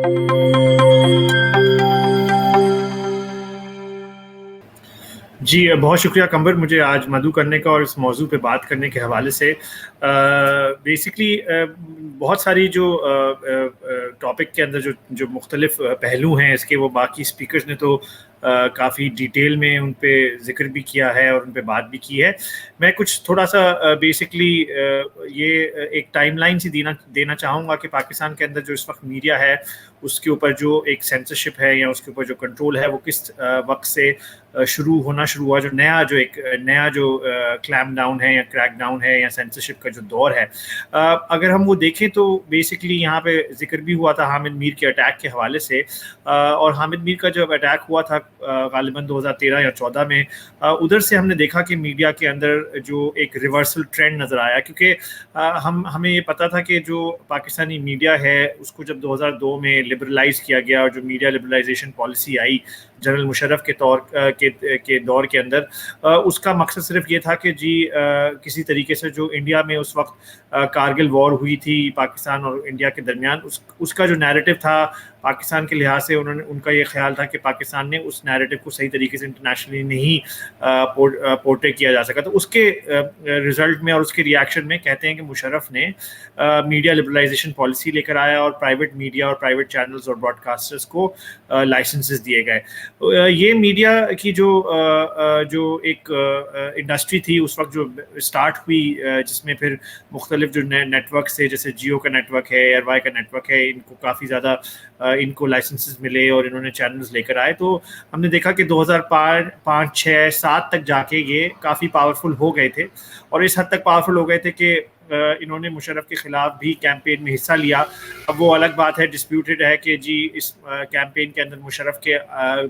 جی بہت شکریہ قمر مجھے آج مدعو کرنے کا اور اس موضوع پہ بات کرنے کے حوالے سے. بیسکلی بہت ساری جو ٹاپک کے اندر جو مختلف پہلو ہیں اس کے، وہ باقی اسپیکرز نے تو کافی ڈیٹیل میں ان پہ ذکر بھی کیا ہے اور ان پہ بات بھی کی ہے. میں کچھ تھوڑا سا بیسکلی یہ ایک ٹائم لائن سی دینا چاہوں گا کہ پاکستان کے اندر جو اس وقت میڈیا ہے اس کے اوپر جو ایک سینسرشپ ہے یا اس کے اوپر جو کنٹرول ہے وہ کس وقت سے شروع ہوا. جو نیا جو کلیم ڈاؤن ہے یا کریک ڈاؤن ہے یا سینسرشپ کا جو دور ہے، اگر ہم وہ دیکھیں تو بیسکلی یہاں پہ ذکر بھی ہوا تھا حامد میر کے اٹیک کے حوالے سے. اور حامد میر کا جب اٹیک ہوا تھا غالباً 2013 یا 14 میں، ادھر سے ہم نے دیکھا کہ میڈیا کے اندر جو ایک ریورسل ٹرینڈ نظر آیا، کیونکہ ہمیں یہ پتا تھا کہ جو پاکستانی میڈیا ہے اس کو جب 2002 میں لبرلائز کیا گیا اور جو میڈیا لبرلائزیشن پالیسی آئی جنرل مشرف کے دور کے اندر، اس کا مقصد صرف یہ تھا کہ کسی طریقے سے جو انڈیا میں اس وقت کارگل وار ہوئی تھی پاکستان اور انڈیا کے درمیان، اس کا جو نیریٹو تھا پاکستان کے لحاظ سے، ان کا یہ خیال تھا کہ پاکستان نے اس نیریٹو کو صحیح طریقے سے انٹرنیشنلی نہیں پورٹری کیا جا سکا. تو اس کے رزلٹ میں اور اس کے ریاکشن میں کہتے ہیں کہ مشرف نے میڈیا لبرلائزیشن پالیسی لے کر آیا اور پرائیویٹ میڈیا اور پرائیویٹ چینلز اور براڈ کاسٹرز کو لائسنسز دیے گئے. یہ میڈیا کی جو ایک انڈسٹری تھی اس وقت جو اسٹارٹ ہوئی، جس میں پھر مختلف جو نیٹ ورکس تھے، جیسے جیو کا نیٹ ورک ہے، ایئر وائی کا نیٹ ورک ہے، ان کو کافی زیادہ ان کو لائسنسز ملے اور انہوں نے چینلز لے کر آئے. تو ہم نے دیکھا کہ 2005 6 7 تک جا کے یہ کافی پاورفل ہو گئے تھے، اور اس حد تک پاورفل ہو گئے تھے کہ انہوں نے مشرف کے خلاف بھی کیمپین میں حصہ لیا. اب وہ الگ بات ہے، ڈسپیوٹڈ ہے کہ اس کیمپین کے اندر مشرف کے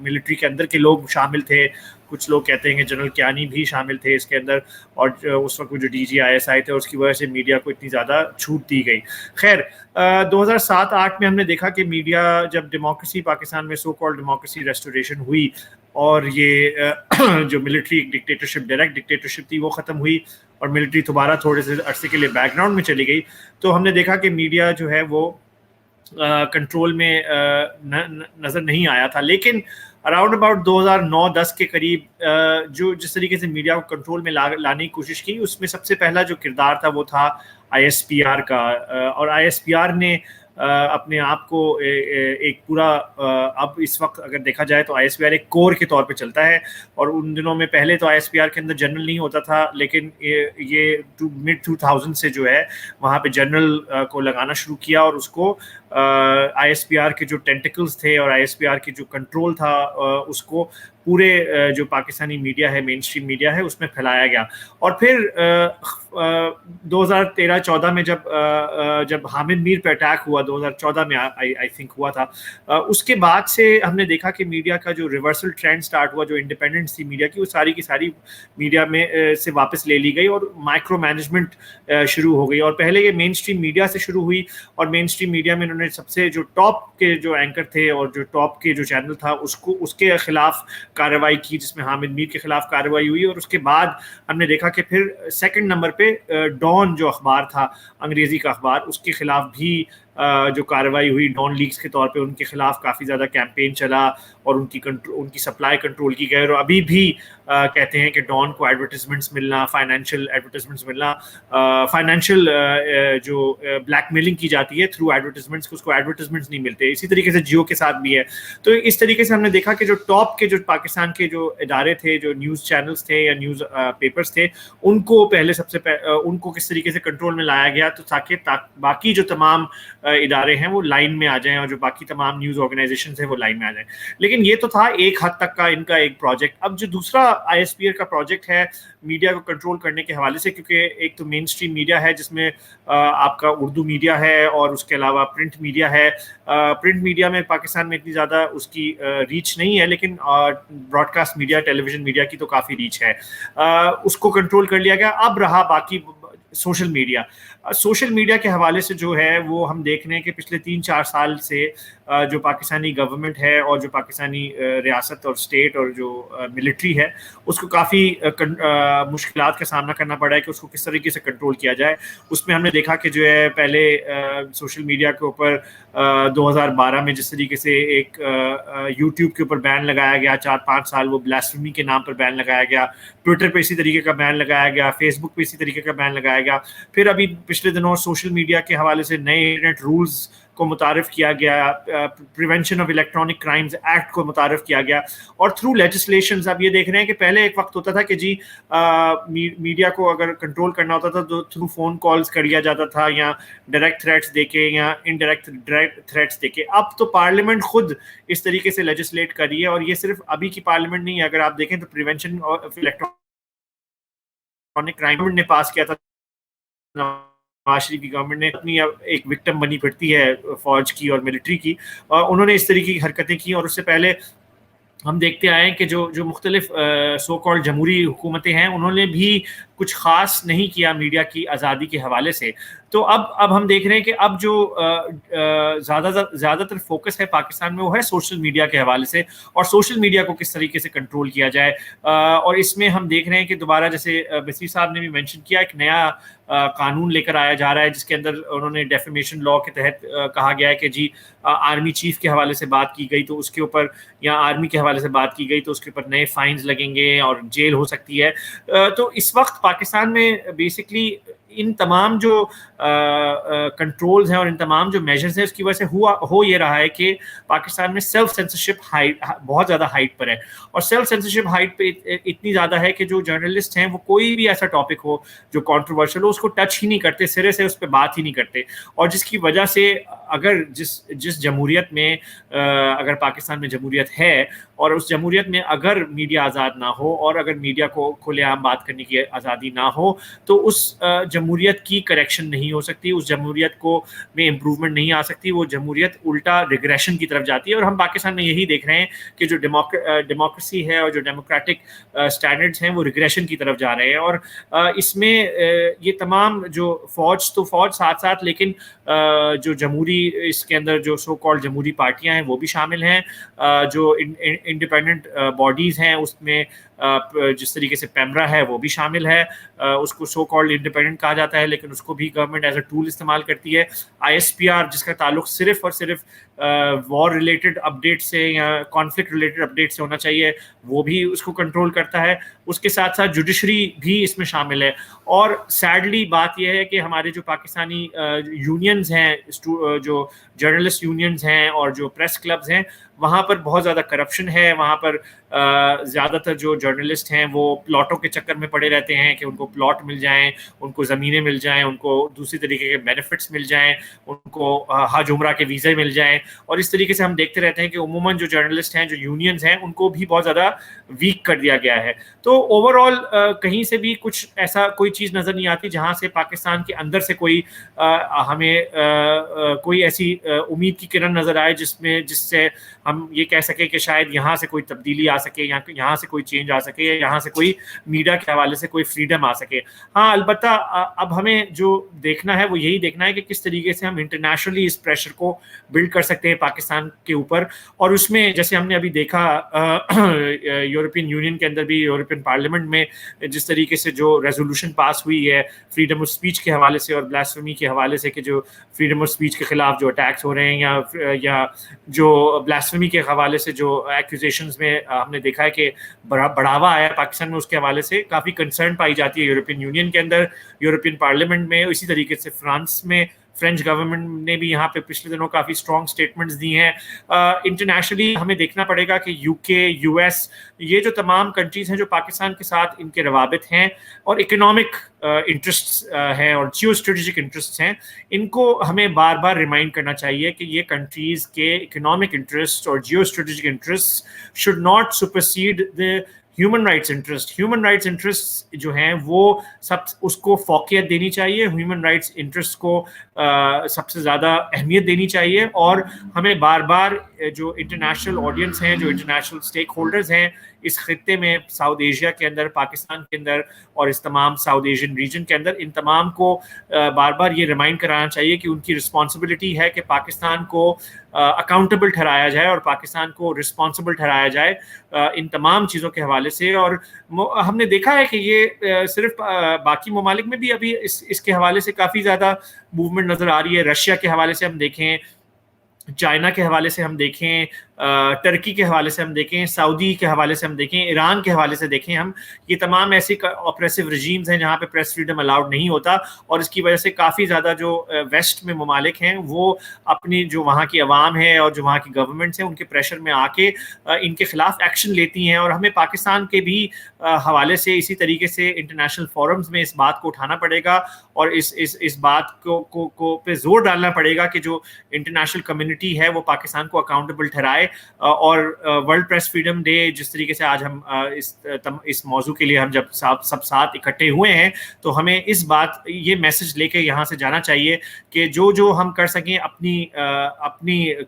ملٹری کے اندر کے لوگ شامل تھے. کچھ لوگ کہتے ہیں کہ جنرل کیانی بھی شامل تھے اس کے اندر، اور اس وقت جو D G I S I تھے اس کی وجہ سے میڈیا کو اتنی زیادہ چھوٹ دی گئی. خیر 2007-8 میں ہم نے دیکھا کہ میڈیا جب ڈیموکریسی پاکستان میں سو کال ڈیموکریسی ریسٹوریشن ہوئی اور یہ جو ملٹری ڈکٹیٹرشپ، ڈائریکٹ ڈکٹیٹرشپ تھی، وہ ختم ہوئی اور ملٹری دوبارہ تھوڑے سے عرصے کے لیے بیک گراؤنڈ میں چلی گئی، تو ہم نے دیکھا کہ میڈیا جو ہے وہ کنٹرول میں نظر نہیں آیا تھا. لیکن اراؤنڈ اباؤٹ 2009-10 کے قریب جس طریقے سے میڈیا کو کنٹرول میں لانے کی کوشش کی، اس میں سب سے پہلا جو کردار تھا وہ تھا آئی ایس پی آر کا. اور آئی ایس پی آر نے اپنے آپ کو ایک پورا، اب اس وقت اگر دیکھا جائے تو آئی ایس پی آر ایک کور کے طور پہ چلتا ہے. اور ان دنوں میں پہلے تو آئی ایس پی آر کے اندر جنرل نہیں ہوتا تھا، لیکن یہ mid 2000 سے جو ہے وہاں پہ جنرل کو لگانا شروع کیا، اور اس کو آئی ایس پی آر کے جو ٹینٹیکلز تھے اور آئی ایس پی آر کے جو کنٹرول تھا اس کو پورے جو پاکستانی میڈیا ہے، مین اسٹریم میڈیا ہے، اس میں پھیلایا گیا. اور پھر 2013-14 میں جب حامد میر پہ اٹیک ہوا 2014 میں آئی تھنک ہوا تھا، اس کے بعد سے ہم نے دیکھا کہ میڈیا کا جو ریورسل ٹرینڈ سٹارٹ ہوا، جو انڈیپینڈنس تھی میڈیا کی، وہ ساری کی ساری میڈیا میں سے واپس لے لی گئی اور مائکرو مینجمنٹ شروع ہو گئی. اور پہلے یہ مین اسٹریم میڈیا سے شروع ہوئی، اور مین اسٹریم میڈیا میں انہوں نے سب سے جو ٹاپ کے جو اینکر تھے اور جو ٹاپ کے جو چینل تھا اس کے خلاف کارروائی کی، جس میں حامد میر کے خلاف کارروائی ہوئی. اور اس کے بعد ہم نے دیکھا کہ پھر سیکنڈ نمبر پہ ڈان جو اخبار تھا، انگریزی کا اخبار، اس کے خلاف بھی جو کارروائی ہوئی. ڈان لیگز کے طور پہ ان کے خلاف کافی زیادہ کیمپین چلا اور ان کی سپلائی کنٹرول کی گئی. اور ابھی بھی کہتے ہیں کہ ڈان کو ایڈورٹیزمنٹس ملنا، فائنینشیل ایڈورٹیزمنٹس ملنا، فائنینشیل جو بلیک میلنگ کی جاتی ہے تھرو ایڈورٹیزمنٹس، اس کو ایڈورٹیزمنٹس نہیں ملتے. اسی طریقے سے جیو کے ساتھ بھی ہے. تو اس طریقے سے ہم نے دیکھا کہ جو ٹاپ کے جو پاکستان کے جو ادارے تھے، جو نیوز چینلز تھے یا نیوز پیپرز تھے، ان کو پہلے ان کو کس طریقے سے کنٹرول میں لایا گیا تو تاکہ باقی جو تمام ادارے ہیں وہ لائن میں آ جائیں اور جو باقی تمام نیوز آرگنائزیشنز ہیں وہ لائن میں آ جائیں. لیکن یہ تو تھا ایک حد تک کا ان کا ایک پروجیکٹ. اب جو دوسرا آئی ایس پی آر کا پروجیکٹ ہے میڈیا کو کنٹرول کرنے کے حوالے سے، کیونکہ ایک تو مین اسٹریم میڈیا ہے جس میں آپ کا اردو میڈیا ہے اور اس کے علاوہ پرنٹ میڈیا ہے. پرنٹ میڈیا میں پاکستان میں اتنی زیادہ اس کی ریچ نہیں ہے، لیکن براڈ کاسٹ میڈیا، ٹیلی ویژن میڈیا کی تو کافی ریچ ہے. اس کو کنٹرول کر لیا گیا. اب رہا باقی سوشل میڈیا کے حوالے سے جو ہے وہ ہم دیکھ رہے ہیں کہ پچھلے 3-4 سال سے جو پاکستانی گورنمنٹ ہے اور جو پاکستانی ریاست اور اسٹیٹ اور جو ملٹری ہے اس کو کافی مشکلات کا سامنا کرنا پڑا ہے کہ اس کو کس طریقے سے کنٹرول کیا جائے. اس میں ہم نے دیکھا کہ جو ہے پہلے سوشل میڈیا کے اوپر 2012 میں جس طریقے سے ایک یوٹیوب کے اوپر بین لگایا گیا, 4-5 سال وہ بلاسفیمی کے نام پر بین لگایا گیا, ٹویٹر پہ اسی طریقے کا بین لگایا گیا, فیس بک پہ اسی طریقے کا بین لگایا گیا. پھر ابھی پچھلے دنوں سوشل میڈیا کے حوالے سے نئے انٹرنیٹ رولز کو متعارف کیا گیا, prevention of electronic crimes act کو متعارف کیا گیا, اور تھرو لیجسلیشنز آپ یہ دیکھ رہے ہیں کہ پہلے ایک وقت ہوتا تھا کہ جی میڈیا کو اگر کنٹرول کرنا ہوتا تھا تو تھرو فون کالز کر لیا جاتا تھا یا ڈائریکٹ تھریٹس دے کے یا انڈائریکٹ تھریٹس دے کے. اب تو پارلیمنٹ خود اس طریقے سے لیجسلیٹ کر رہی ہے, اور یہ صرف ابھی کی پارلیمنٹ نہیں ہے, اگر آپ دیکھیں تو پریونشن آف الیکٹرانک کرائم نے پاس کیا تھا, نواز شریف کی گورنمنٹ نے اپنی ایک وکٹم بنی پھرتی ہے فوج کی اور ملٹری کی, اور انہوں نے اس طریقے کی حرکتیں کی. اور اس سے پہلے ہم دیکھتے آئے ہیں کہ جو مختلف سو کالڈ جمہوری حکومتیں ہیں انہوں نے بھی کچھ خاص نہیں کیا میڈیا کی آزادی کے حوالے سے. تو اب ہم دیکھ رہے ہیں کہ اب جو زیادہ تر فوکس ہے پاکستان میں وہ ہے سوشل میڈیا کے حوالے سے, اور سوشل میڈیا کو کس طریقے سے کنٹرول کیا جائے. اور اس میں ہم دیکھ رہے ہیں کہ دوبارہ جیسے بصیر صاحب نے بھی مینشن کیا, ایک نیا قانون لے کر آیا جا رہا ہے جس کے اندر انہوں نے ڈیفیمیشن لا کے تحت کہا گیا ہے کہ جی آرمی چیف کے حوالے سے بات کی گئی تو اس کے اوپر, یا آرمی کے حوالے سے بات کی گئی تو اس کے اوپر نئے فائنز لگیں گے اور جیل ہو سکتی ہے. تو اس وقت پاکستان میں بیسکلی ان تمام جو کنٹرولز ہیں اور ان تمام جو میجرز ہیں اس کی وجہ سے ہو یہ رہا ہے کہ پاکستان میں سیلف سینسرشپ بہت زیادہ ہائٹ پر ہے. اور سیلف سینسرشپ ہائٹ پہ اتنی زیادہ ہے کہ جو جرنلسٹ ہیں وہ کوئی بھی ایسا ٹاپک ہو جو کانٹروورشل ہو اس کو ٹچ ہی نہیں کرتے, سرے سے اس پہ بات ہی نہیں کرتے. اور جس کی وجہ سے اگر جس جمہوریت میں اگر پاکستان میں جمہوریت ہے اور اس جمہوریت میں اگر میڈیا آزاد نہ ہو اور اگر میڈیا کو کھلے عام بات کرنے کی آزادی نہ ہو تو اس جمہوریت کی کریکشن نہیں ہو سکتی, اس جمہوریت کو میں امپروومنٹ نہیں آ سکتی, وہ جمہوریت الٹا ریگریشن کی طرف جاتی ہے. اور ہم پاکستان میں یہی دیکھ رہے ہیں کہ جو ڈیموکریسی ہے اور جو ڈیموکریٹک اسٹینڈرڈس ہیں وہ ریگریشن کی طرف جا رہے ہیں. اور اس میں یہ تمام جو فوج ساتھ ساتھ, لیکن جو جمہوری اس کے اندر جو سو کالڈ جمہوری پارٹیاں ہیں وہ بھی شامل ہیں, جو انڈیپینڈنٹ باڈیز ہیں اس میں جس طریقے سے پیمرا ہے وہ بھی شامل ہے, اس کو سو کالڈ انڈیپینڈنٹ کہا جاتا ہے لیکن اس کو بھی گورنمنٹ ایز اے ٹول استعمال کرتی ہے. ISPR جس کا تعلق صرف اور صرف وار ریلیٹڈ اپڈیٹ سے یا کانفلکٹ ریلیٹڈ اپڈیٹ سے ہونا چاہیے, وہ بھی اس کو کنٹرول کرتا ہے. اس کے ساتھ ساتھ جوڈیشری بھی اس میں شامل ہے. اور سیڈلی بات یہ ہے کہ ہمارے جو پاکستانی یونینز ہیں, جو جرنلسٹ یونینز ہیں اور جو پریس کلبز ہیں, وہاں پر بہت زیادہ کرپشن ہے. وہاں پر زیادہ تر جو جرنلسٹ ہیں وہ پلاٹوں کے چکر میں پڑے رہتے ہیں کہ ان کو پلاٹ مل جائیں, ان کو زمینیں مل جائیں, ان کو دوسری طریقے کے بینیفٹس مل جائیں, ان کو حج عمرہ کے ویزے مل جائیں. اور اس طریقے سے ہم دیکھتے رہتے ہیں کہ عموماً جو جرنلسٹ ہیں, جو یونینز ہیں, ان کو بھی بہت زیادہ ویک کر دیا گیا ہے. تو اوور آل کہیں سے بھی کچھ ایسا کوئی چیز نظر نہیں آتی جہاں سے پاکستان کے اندر سے کوئی ہمیں کوئی ایسی امید کی کرن نظر آئے جس سے ہم یہ کہہ سکیں کہ شاید یہاں سے کوئی تبدیلی آ سکے, یہاں سے کوئی چینج آ سکے, یا یہاں سے کوئی میڈیا کے حوالے سے کوئی فریڈم آ سکے. ہاں البتہ اب ہمیں جو دیکھنا ہے وہ یہی دیکھنا ہے کہ کس طریقے سے ہم انٹرنیشنلی اس پریشر کو بلڈ کر سکتے ہیں پاکستان کے اوپر. اور اس میں جیسے ہم نے ابھی دیکھا یورپین یونین کے اندر بھی, یورپین پارلیمنٹ میں جس طریقے سے جو ریزولوشن پاس ہوئی ہے فریڈم آف اسپیچ کے حوالے سے اور بلاسفیمی کے حوالے سے, کہ جو فریڈم آف اسپیچ کے خلاف جو اٹیکس ہو رہے ہیں یا جو بلاسفیمی کے حوالے سے جو ایکوزیشنز میں ہم نے دیکھا ہے کہ بڑھاوا آیا پاکستان میں, اس کے حوالے سے کافی کنسرن پائی جاتی ہے یورپین یونین کے اندر, یورپین پارلیمنٹ میں. اسی طریقے سے فرانس میں فرینچ گورنمنٹ نے بھی یہاں پہ پچھلے دنوں کافی اسٹرانگ اسٹیٹمنٹس دی ہیں. انٹرنیشنلی ہمیں دیکھنا پڑے گا کہ UK, US, یہ جو تمام کنٹریز ہیں جو پاکستان کے ساتھ ان کے روابط ہیں اور اکنامک انٹرسٹس ہیں اور جیو اسٹریٹجک انٹرسٹس ہیں, ان کو ہمیں بار بار ریمائنڈ کرنا چاہیے کہ یہ کنٹریز کے اکنامک انٹرسٹ اور geo strategic interest should not supersede the human rights interest. Human rights interest جو ہیں وہ سب اس کو فوقیت دینی چاہیے. ہیومن رائٹس انٹرسٹ کو سب سے زیادہ اہمیت دینی چاہیے, اور ہمیں بار بار جو انٹرنیشنل آڈینس ہیں, جو انٹرنیشنل اسٹیک ہولڈرز ہیں اس خطے میں, ساؤتھ ایشیا کے اندر, پاکستان کے اندر اور اس تمام ساؤتھ ایشین ریجن کے اندر, ان تمام کو بار بار یہ ریمائنڈ کرانا چاہیے کہ ان کی رسپانسبلٹی ہے کہ پاکستان کو اکاؤنٹیبل ٹھہرایا جائے اور پاکستان کو رسپانسبل ٹھہرایا جائے ان تمام چیزوں کے حوالے سے. اور ہم نے دیکھا ہے کہ یہ صرف باقی ممالک میں بھی ابھی اس کے حوالے سے کافی زیادہ موومنٹ نظر آ رہی ہے. رشیا کے حوالے سے ہم دیکھیں, چائنا کے حوالے سے ہم دیکھیں, ٹرکی کے حوالے سے ہم دیکھیں, سعودی کے حوالے سے ہم دیکھیں, ایران کے حوالے سے دیکھیں ہم, یہ تمام ایسی آپریسو رجیمز ہیں جہاں پہ پریس فریڈم الاؤڈ نہیں ہوتا, اور اس کی وجہ سے کافی زیادہ جو ویسٹ میں ممالک ہیں وہ اپنی جو وہاں کی عوام ہے اور جو وہاں کی گورنمنٹس ہیں ان کے پریشر میں آ کے ان کے خلاف ایکشن لیتی ہیں. اور ہمیں پاکستان کے بھی حوالے سے اسی طریقے سے انٹرنیشنل فورمز میں اس بات کو اٹھانا پڑے گا اور اس بات کو پہ زور ڈالنا پڑے گا کہ جو انٹرنیشنل کمیونٹی ہے وہ پاکستان کو اکاؤنٹیبل ٹھہرائے. اور ورلڈ پریس فریڈم ڈے جس طریقے سے آج ہم اس موضوع کے لیے ہم جب سب ساتھ اکٹھے ہوئے ہیں تو ہمیں اس بات یہ میسج لے کے یہاں سے جانا چاہیے کہ جو ہم کر سکیں اپنی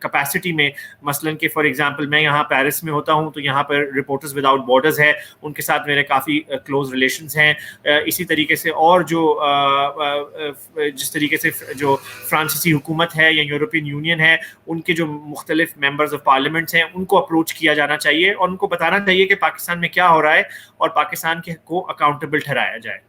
کیپیسٹی میں, مثلا کہ فار ایگزامپل میں یہاں پیرس میں ہوتا ہوں تو یہاں پر رپورٹرز وداؤٹ بارڈرز ہے, ان کے ساتھ میرے کافی کلوز ریلیشنز ہیں. اسی طریقے سے اور جس طریقے سے جو فرانسیسی حکومت ہے یا یورپین یونین ہے ان کے جو مختلف ممبرز آف پارلیمنٹس ہیں ان کو اپروچ کیا جانا چاہیے اور ان کو بتانا چاہیے کہ پاکستان میں کیا ہو رہا ہے اور پاکستان کو اکاؤنٹیبل ٹھہرایا جائے.